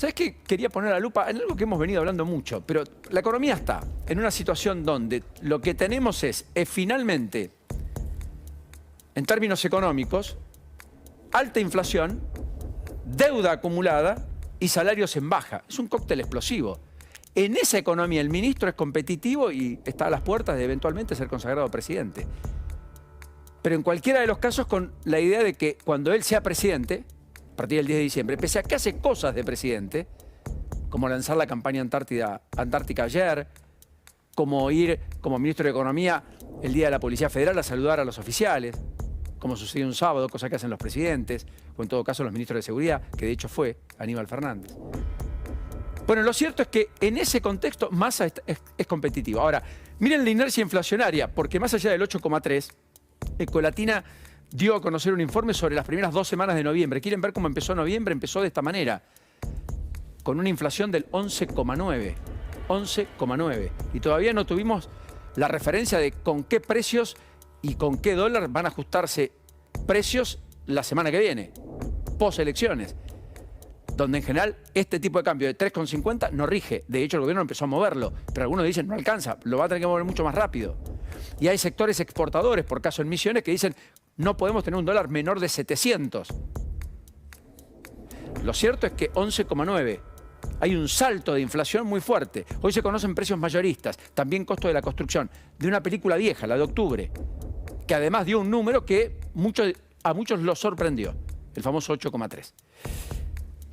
¿Sabés qué? Quería poner la lupa en algo que hemos venido hablando mucho, pero la economía está en una situación donde lo que tenemos es finalmente, en términos económicos, alta inflación, deuda acumulada y salarios en baja. Es un cóctel explosivo. En esa economía el ministro es competitivo y está a las puertas de eventualmente ser consagrado presidente. Pero en cualquiera de los casos con la idea de que cuando él sea presidente, a partir del 10 de diciembre, pese a que hace cosas de presidente, como lanzar la campaña antártica ayer, como ir como ministro de Economía el día de la Policía Federal a saludar a los oficiales, como sucedió un sábado, cosa que hacen los presidentes, o en todo caso los ministros de Seguridad, que de hecho fue Aníbal Fernández. Bueno, lo cierto es que en ese contexto Massa es competitivo. Ahora, miren la inercia inflacionaria, porque más allá del 8,3, Ecolatina dio a conocer un informe sobre las primeras 2 semanas de noviembre. ¿Quieren ver cómo empezó noviembre? Empezó de esta manera, con una inflación del 11,9. 11,9. Y todavía no tuvimos la referencia de con qué precios y con qué dólar van a ajustarse precios la semana que viene, post-elecciones, donde en general este tipo de cambio de 3,50 no rige. De hecho, el gobierno empezó a moverlo, pero algunos dicen no alcanza, lo va a tener que mover mucho más rápido. Y hay sectores exportadores, por caso en Misiones, que dicen no podemos tener un dólar menor de 700. Lo cierto es que 11,9. Hay un salto de inflación muy fuerte. Hoy se conocen precios mayoristas, también costo de la construcción, de una película vieja, la de octubre, que además dio un número que a muchos los sorprendió, el famoso 8,3.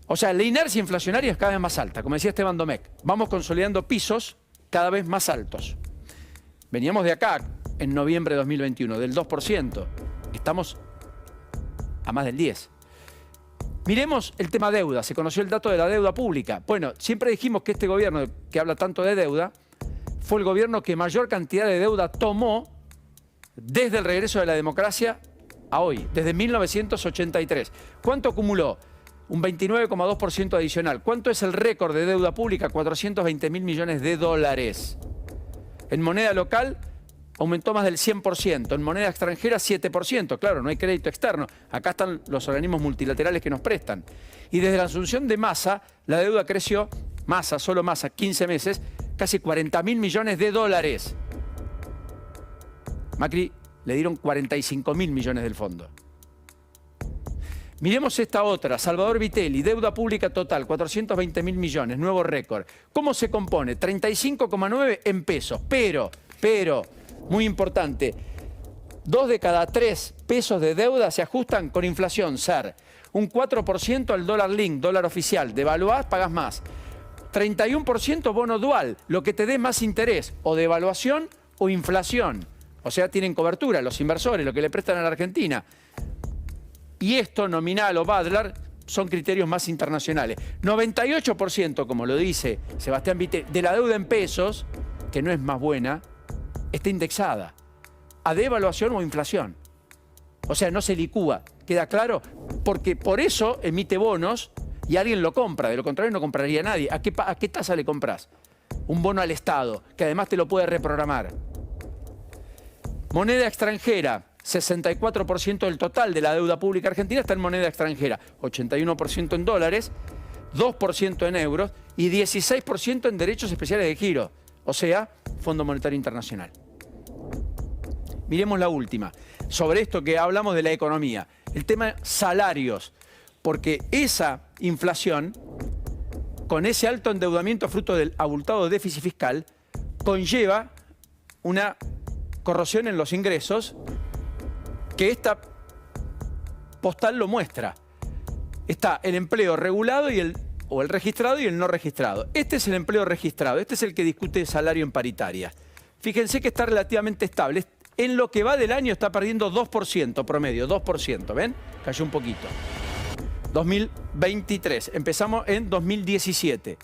O sea, la inercia inflacionaria es cada vez más alta, como decía Esteban Domecq. Vamos consolidando pisos cada vez más altos. Veníamos de acá en noviembre de 2021, del 2%. Estamos a más del 10%. Miremos el tema deuda. Se conoció el dato de la deuda pública. Bueno, siempre dijimos que este gobierno que habla tanto de deuda fue el gobierno que mayor cantidad de deuda tomó desde el regreso de la democracia a hoy, desde 1983. ¿Cuánto acumuló? Un 29,2% adicional. ¿Cuánto es el récord de deuda pública? 420.000 millones de dólares. En moneda local aumentó más del 100%, en moneda extranjera 7%. Claro, no hay crédito externo. Acá están los organismos multilaterales que nos prestan. Y desde la asunción de Massa, la deuda creció, solo Massa, 15 meses, casi 40.000 millones de dólares. Macri le dieron 45.000 millones del fondo. Miremos esta otra, Salvador Vitelli, deuda pública total, 420.000 millones, nuevo récord. ¿Cómo se compone? 35,9 en pesos, pero, muy importante, 2 de cada 3 pesos de deuda se ajustan con inflación, SER. Un 4% al dólar link, dólar oficial, devaluás, pagas más. 31% bono dual, lo que te dé más interés, o devaluación o inflación. O sea, tienen cobertura los inversores, lo que le prestan a la Argentina. Y esto, nominal o Badlar, son criterios más internacionales. 98%, como lo dice Sebastián Vitelli, de la deuda en pesos, que no es más buena, está indexada a devaluación o inflación. O sea, no se licúa. ¿Queda claro? Porque por eso emite bonos y alguien lo compra. De lo contrario no compraría nadie. ¿A qué tasa le compras? Un bono al Estado, que además te lo puede reprogramar. Moneda extranjera. 64% del total de la deuda pública argentina está en moneda extranjera, 81% en dólares, 2% en euros y 16% en derechos especiales de giro, o sea, Fondo Monetario Internacional. Miremos la última, sobre esto que hablamos de la economía, el tema salarios, porque esa inflación, con ese alto endeudamiento fruto del abultado déficit fiscal, conlleva una corrosión en los ingresos, que esta postal lo muestra. Está el empleo regulado o el registrado y el no registrado. Este es el empleo registrado, este es el que discute salario en paritaria. Fíjense que está relativamente estable. En lo que va del año está perdiendo 2% promedio, 2%, ¿ven? Cayó un poquito. 2023, empezamos en 2017,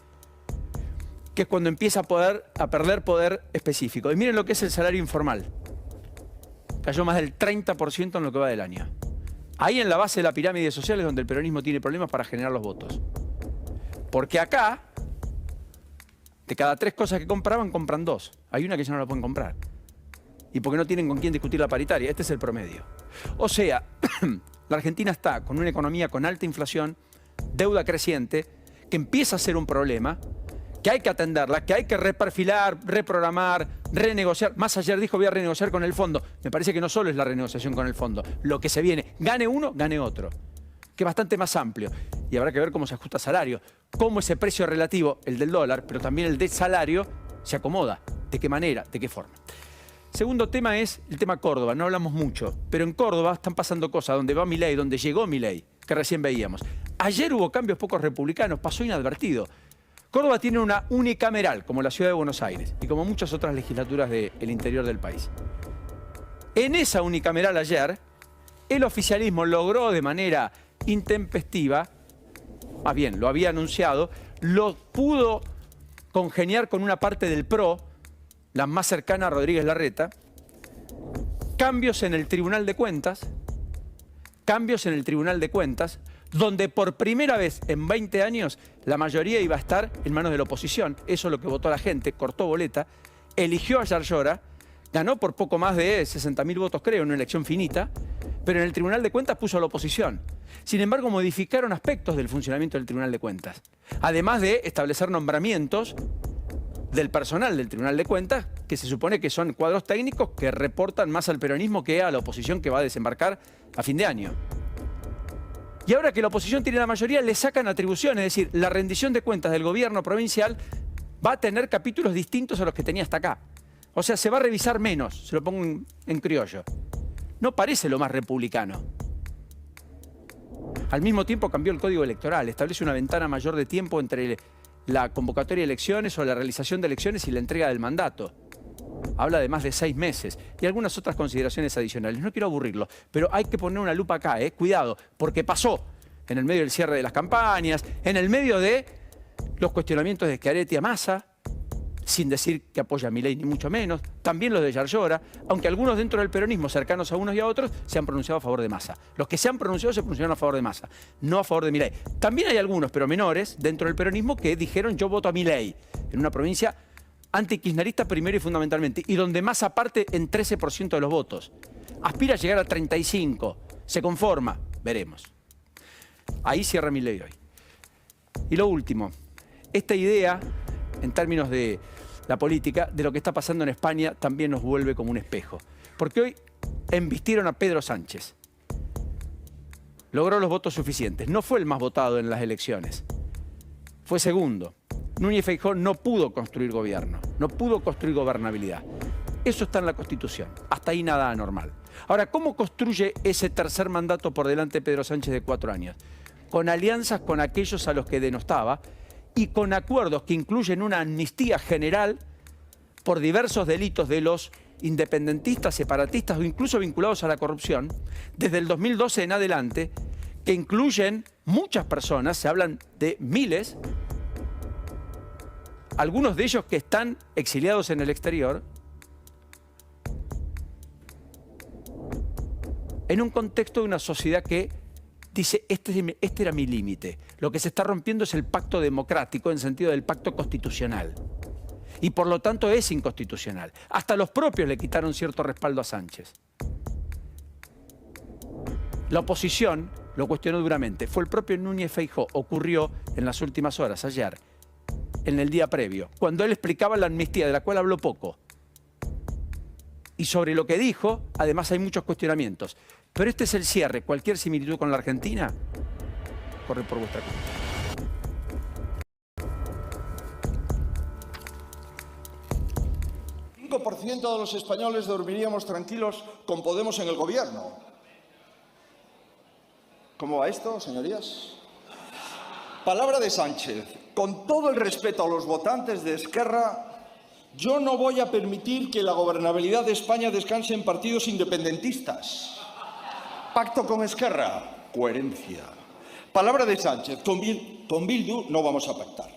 que es cuando empieza a perder poder específico. Y miren lo que es el salario informal. Cayó más del 30% en lo que va del año. Ahí en la base de la pirámide social es donde el peronismo tiene problemas para generar los votos. Porque acá, de cada 3 cosas que compraban, compran 2. Hay una que ya no la pueden comprar. Y porque no tienen con quién discutir la paritaria. Este es el promedio. O sea, la Argentina está con una economía con alta inflación, deuda creciente, que empieza a ser un problema, que hay que atenderla, que hay que reperfilar, reprogramar, renegociar. Más ayer dijo voy a renegociar con el fondo. Me parece que no solo es la renegociación con el fondo. Lo que se viene, gane uno, gane otro. Que es bastante más amplio. Y habrá que ver cómo se ajusta salario. Cómo ese precio relativo, el del dólar, pero también el del salario, se acomoda. ¿De qué manera? ¿De qué forma? Segundo tema es el tema Córdoba. No hablamos mucho, pero en Córdoba están pasando cosas donde va Milei, donde llegó Milei, que recién veíamos. Ayer hubo cambios pocos republicanos, pasó inadvertido. Córdoba tiene una unicameral, como la ciudad de Buenos Aires, y como muchas otras legislaturas del interior del país. En esa unicameral ayer, el oficialismo logró de manera intempestiva, más bien, lo había anunciado, lo pudo congeniar con una parte del PRO, la más cercana a Rodríguez Larreta, cambios en el Tribunal de Cuentas, donde por primera vez en 20 años la mayoría iba a estar en manos de la oposición. Eso es lo que votó la gente, cortó boleta, eligió a Yarlora, ganó por poco más de 60.000 votos, creo, en una elección finita, pero en el Tribunal de Cuentas puso a la oposición. Sin embargo, modificaron aspectos del funcionamiento del Tribunal de Cuentas, además de establecer nombramientos del personal del Tribunal de Cuentas, que se supone que son cuadros técnicos que reportan más al peronismo que a la oposición que va a desembarcar a fin de año. Y ahora que la oposición tiene la mayoría, le sacan atribuciones, es decir, la rendición de cuentas del gobierno provincial va a tener capítulos distintos a los que tenía hasta acá. O sea, se va a revisar menos, se lo pongo en criollo. No parece lo más republicano. Al mismo tiempo cambió el Código Electoral, establece una ventana mayor de tiempo entre la convocatoria de elecciones o la realización de elecciones y la entrega del mandato. Habla de más de 6 meses y algunas otras consideraciones adicionales. No quiero aburrirlo, pero hay que poner una lupa acá, cuidado, porque pasó en el medio del cierre de las campañas, en el medio de los cuestionamientos de Schiaretti a Massa, sin decir que apoya a Milei ni mucho menos, también los de Yarlora, aunque algunos dentro del peronismo, cercanos a unos y a otros, se han pronunciado a favor de Massa. Los que se han pronunciado pronunciaron a favor de Massa, no a favor de Milei. También hay algunos, pero menores, dentro del peronismo que dijeron yo voto a Milei, en una provincia antikirchnerista primero y fundamentalmente, y donde Massa parte en 13% de los votos. Aspira a llegar a 35%, se conforma, veremos. Ahí cierra Milei hoy. Y lo último, esta idea, en términos de la política, de lo que está pasando en España, también nos vuelve como un espejo. Porque hoy embistieron a Pedro Sánchez. Logró los votos suficientes. No fue el más votado en las elecciones. Fue segundo. Núñez Feijóo no pudo construir gobierno, no pudo construir gobernabilidad. Eso está en la Constitución. Hasta ahí nada anormal. Ahora, ¿cómo construye ese tercer mandato por delante de Pedro Sánchez de 4 años? Con alianzas con aquellos a los que denostaba y con acuerdos que incluyen una amnistía general por diversos delitos de los independentistas, separatistas o incluso vinculados a la corrupción, desde el 2012 en adelante, que incluyen muchas personas, se hablan de miles, algunos de ellos que están exiliados en el exterior, en un contexto de una sociedad que dice, este era mi límite. Lo que se está rompiendo es el pacto democrático en sentido del pacto constitucional. Y por lo tanto es inconstitucional. Hasta los propios le quitaron cierto respaldo a Sánchez. La oposición lo cuestionó duramente. Fue el propio Núñez Feijóo, ocurrió en las últimas horas, ayer, en el día previo, cuando él explicaba la amnistía, de la cual habló poco. Y sobre lo que dijo, además hay muchos cuestionamientos. Pero este es el cierre. Cualquier similitud con la Argentina corre por vuestra cuenta. El 5% de los españoles dormiríamos tranquilos con Podemos en el gobierno. ¿Cómo va esto, señorías? Palabra de Sánchez. Con todo el respeto a los votantes de Esquerra, yo no voy a permitir que la gobernabilidad de España descanse en partidos independentistas. Pacto con Esquerra, coherencia. Palabra de Sánchez, con Bildu no vamos a pactar.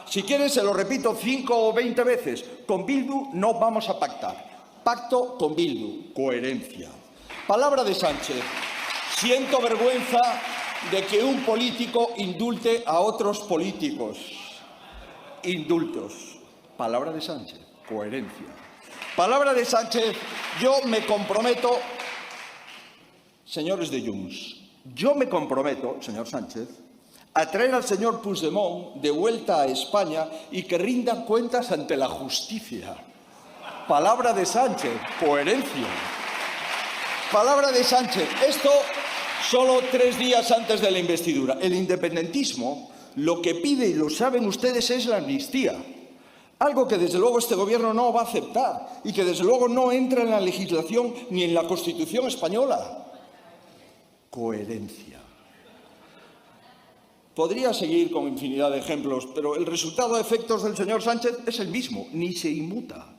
Si quieren se lo repito 5 o 20 veces, con Bildu no vamos a pactar. Pacto con Bildu, coherencia. Palabra de Sánchez, siento vergüenza de que un político indulte a otros políticos. Indultos. Palabra de Sánchez, coherencia. Palabra de Sánchez, yo me comprometo, señores de Junts, yo me comprometo, señor Sánchez, a traer al señor Puigdemont de vuelta a España y que rinda cuentas ante la justicia. Palabra de Sánchez, coherencia. Palabra de Sánchez. Esto solo 3 días antes de la investidura. El independentismo lo que pide, y lo saben ustedes, es la amnistía. Algo que desde luego este gobierno no va a aceptar y que desde luego no entra en la legislación ni en la Constitución española. Coherencia. Podría seguir con infinidad de ejemplos, pero el resultado a efectos del señor Sánchez es el mismo, ni se inmuta.